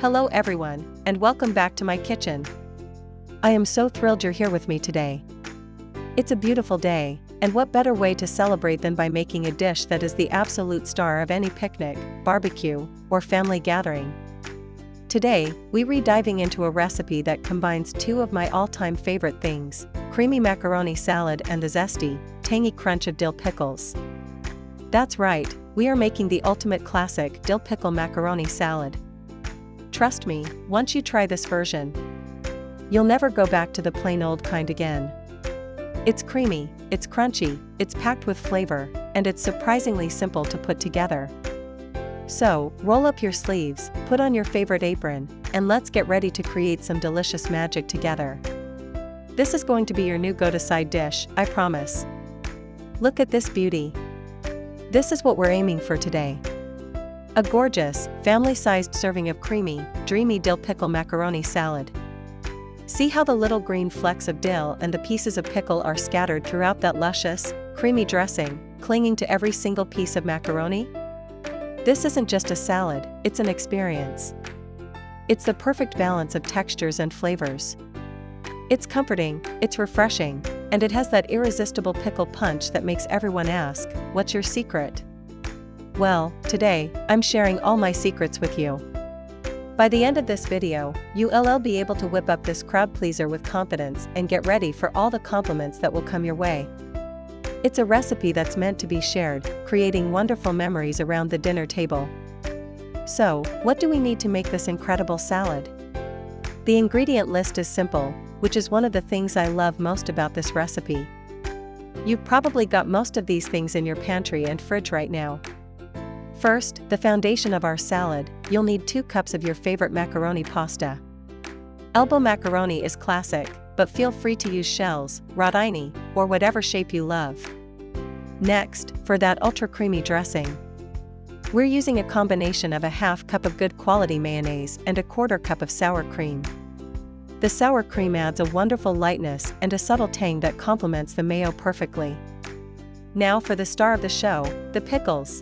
Hello everyone, and welcome back to my kitchen. I am so thrilled you're here with me today. It's a beautiful day, and what better way to celebrate than by making a dish that is the absolute star of any picnic, barbecue, or family gathering. Today, we're diving into a recipe that combines two of my all-time favorite things, creamy macaroni salad and the zesty, tangy crunch of dill pickles. That's right, we are making the ultimate classic dill pickle macaroni salad. Trust me, once you try this version, you'll never go back to the plain old kind again. It's creamy, it's crunchy, it's packed with flavor, and it's surprisingly simple to put together. So, roll up your sleeves, put on your favorite apron, and let's get ready to create some delicious magic together. This is going to be your new go-to side dish, I promise. Look at this beauty. This is what we're aiming for today. A gorgeous, family-sized serving of creamy, dreamy dill pickle macaroni salad. See how the little green flecks of dill and the pieces of pickle are scattered throughout that luscious, creamy dressing, clinging to every single piece of macaroni? This isn't just a salad, it's an experience. It's the perfect balance of textures and flavors. It's comforting, it's refreshing, and it has that irresistible pickle punch that makes everyone ask, "What's your secret?" Well, today, I'm sharing all my secrets with you. By the end of this video, you'll be able to whip up this crowd pleaser with confidence and get ready for all the compliments that will come your way. It's a recipe that's meant to be shared, creating wonderful memories around the dinner table. So, what do we need to make this incredible salad? The ingredient list is simple, which is one of the things I love most about this recipe. You've probably got most of these things in your pantry and fridge right now. First, the foundation of our salad, you'll need 2 cups of your favorite macaroni pasta. Elbow macaroni is classic, but feel free to use shells, rotini, or whatever shape you love. Next, for that ultra-creamy dressing, we're using a combination of a half cup of good quality mayonnaise and a 1/4 cup of sour cream. The sour cream adds a wonderful lightness and a subtle tang that complements the mayo perfectly. Now for the star of the show, the pickles.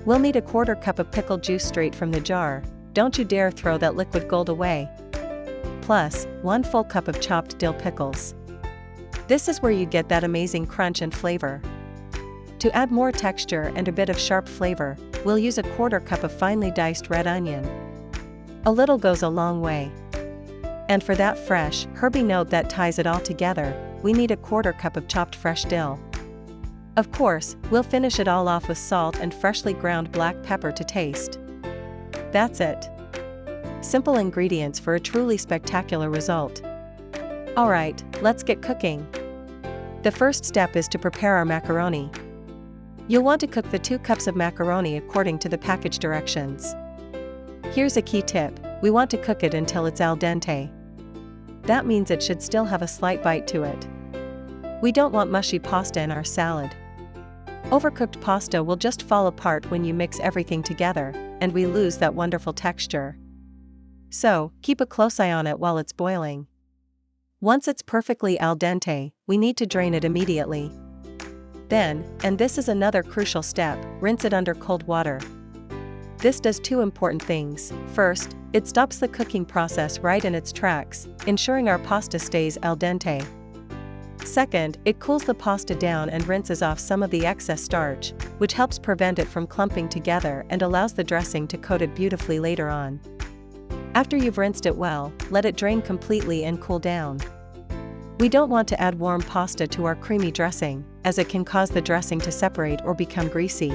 We'll need a 1/4 cup of pickle juice straight from the jar, don't you dare throw that liquid gold away. Plus, 1 full cup of chopped dill pickles. This is where you get that amazing crunch and flavor. To add more texture and a bit of sharp flavor, we'll use a 1/4 cup of finely diced red onion. A little goes a long way. And for that fresh, herby note that ties it all together, we need a 1/4 cup of chopped fresh dill. Of course, we'll finish it all off with salt and freshly ground black pepper to taste. That's it. Simple ingredients for a truly spectacular result. Alright, let's get cooking. The first step is to prepare our macaroni. You'll want to cook the 2 cups of macaroni according to the package directions. Here's a key tip, we want to cook it until it's al dente. That means it should still have a slight bite to it. We don't want mushy pasta in our salad. Overcooked pasta will just fall apart when you mix everything together, and we lose that wonderful texture. So, keep a close eye on it while it's boiling. Once it's perfectly al dente, we need to drain it immediately. Then, and this is another crucial step, rinse it under cold water. This does 2 important things. First, it stops the cooking process right in its tracks, ensuring our pasta stays al dente. Second, it cools the pasta down and rinses off some of the excess starch, which helps prevent it from clumping together and allows the dressing to coat it beautifully later on. After you've rinsed it well, let it drain completely and cool down. We don't want to add warm pasta to our creamy dressing, as it can cause the dressing to separate or become greasy.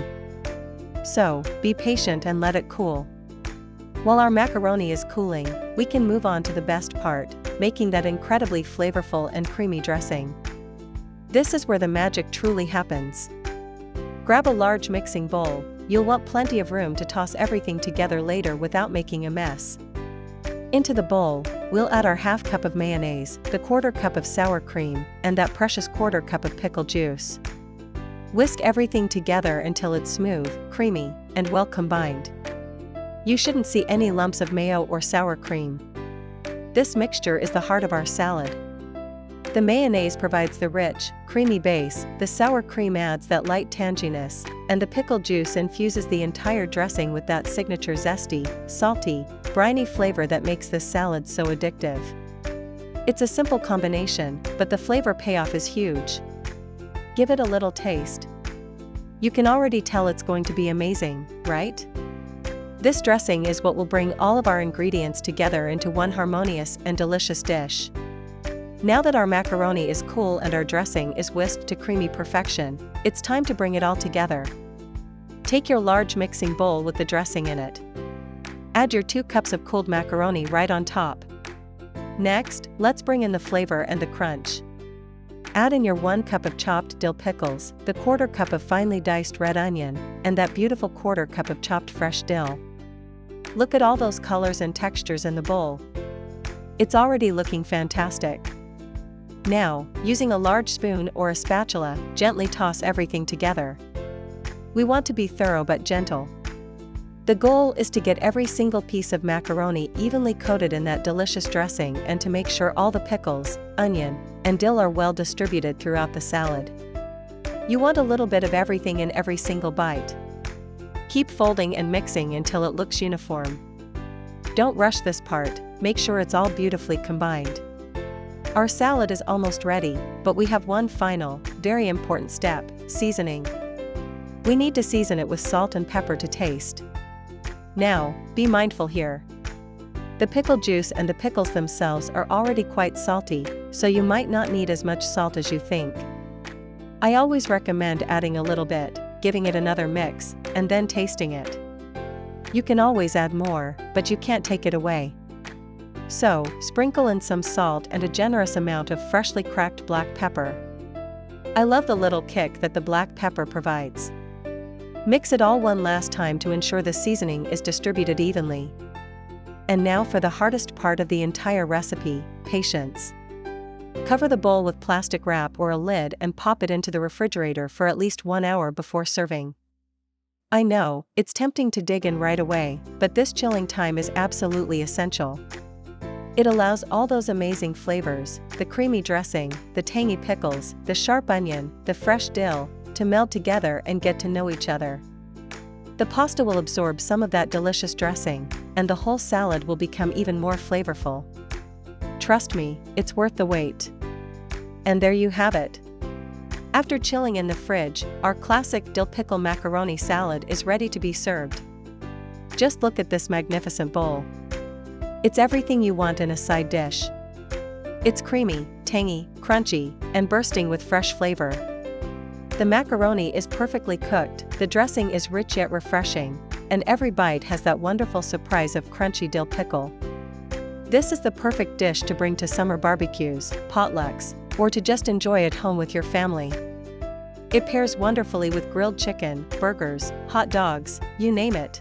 So, be patient and let it cool. While our macaroni is cooling, we can move on to the best part, making that incredibly flavorful and creamy dressing. This is where the magic truly happens. Grab a large mixing bowl, you'll want plenty of room to toss everything together later without making a mess. Into the bowl, we'll add our half cup of mayonnaise, the 1/4 cup of sour cream, and that precious 1/4 cup of pickle juice. Whisk everything together until it's smooth, creamy, and well combined. You shouldn't see any lumps of mayo or sour cream. This mixture is the heart of our salad. The mayonnaise provides the rich, creamy base, the sour cream adds that light tanginess, and the pickle juice infuses the entire dressing with that signature zesty, salty, briny flavor that makes this salad so addictive. It's a simple combination, but the flavor payoff is huge. Give it a little taste. You can already tell it's going to be amazing, right? This dressing is what will bring all of our ingredients together into one harmonious and delicious dish. Now that our macaroni is cool and our dressing is whisked to creamy perfection, it's time to bring it all together. Take your large mixing bowl with the dressing in it. Add your 2 cups of cooled macaroni right on top. Next, let's bring in the flavor and the crunch. Add in your 1 cup of chopped dill pickles, the 1/4 cup of finely diced red onion, and that beautiful 1/4 cup of chopped fresh dill. Look at all those colors and textures in the bowl. It's already looking fantastic. Now, using a large spoon or a spatula, gently toss everything together. We want to be thorough but gentle. The goal is to get every single piece of macaroni evenly coated in that delicious dressing and to make sure all the pickles, onion, and dill are well distributed throughout the salad. You want a little bit of everything in every single bite. Keep folding and mixing until it looks uniform. Don't rush this part, make sure it's all beautifully combined. Our salad is almost ready, but we have one final, very important step: seasoning. We need to season it with salt and pepper to taste. Now, be mindful here. The pickle juice and the pickles themselves are already quite salty, so you might not need as much salt as you think. I always recommend adding a little bit, giving it another mix, and then tasting it. You can always add more, but you can't take it away. So, sprinkle in some salt and a generous amount of freshly cracked black pepper. I love the little kick that the black pepper provides. Mix it all one last time to ensure the seasoning is distributed evenly. And now for the hardest part of the entire recipe: patience. Cover the bowl with plastic wrap or a lid and pop it into the refrigerator for at least 1 hour before serving. I know, it's tempting to dig in right away, but this chilling time is absolutely essential. It allows all those amazing flavors, the creamy dressing, the tangy pickles, the sharp onion, the fresh dill, to meld together and get to know each other. The pasta will absorb some of that delicious dressing, and the whole salad will become even more flavorful. Trust me, it's worth the wait. And there you have it. After chilling in the fridge, our classic dill pickle macaroni salad is ready to be served. Just look at this magnificent bowl. It's everything you want in a side dish. It's creamy, tangy, crunchy, and bursting with fresh flavor. The macaroni is perfectly cooked, the dressing is rich yet refreshing, and every bite has that wonderful surprise of crunchy dill pickle. This is the perfect dish to bring to summer barbecues, potlucks, or to just enjoy at home with your family. It pairs wonderfully with grilled chicken, burgers, hot dogs, you name it.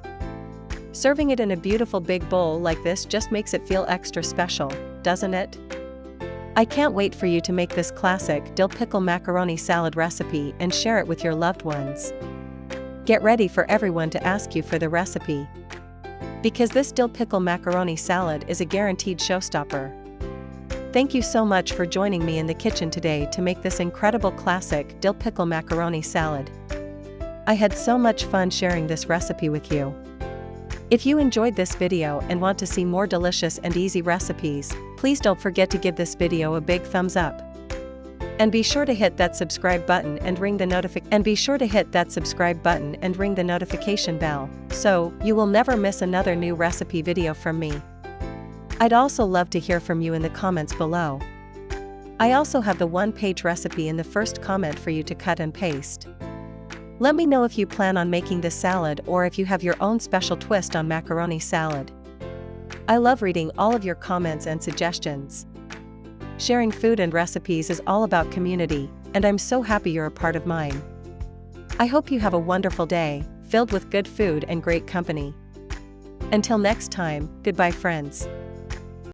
Serving it in a beautiful big bowl like this just makes it feel extra special, doesn't it? I can't wait for you to make this classic dill pickle macaroni salad recipe and share it with your loved ones. Get ready for everyone to ask you for the recipe. Because this dill pickle macaroni salad is a guaranteed showstopper. Thank you so much for joining me in the kitchen today to make this incredible classic dill pickle macaroni salad. I had so much fun sharing this recipe with you. If you enjoyed this video and want to see more delicious and easy recipes, please don't forget to give this video a big thumbs up. And be sure to hit that subscribe button and ring the notification bell, so you will never miss another new recipe video from me. I'd also love to hear from you in the comments below. I also have the one-page recipe in the first comment for you to cut and paste. Let me know if you plan on making this salad or if you have your own special twist on macaroni salad. I love reading all of your comments and suggestions. Sharing food and recipes is all about community, and I'm so happy you're a part of mine. I hope you have a wonderful day, filled with good food and great company. Until next time, goodbye friends.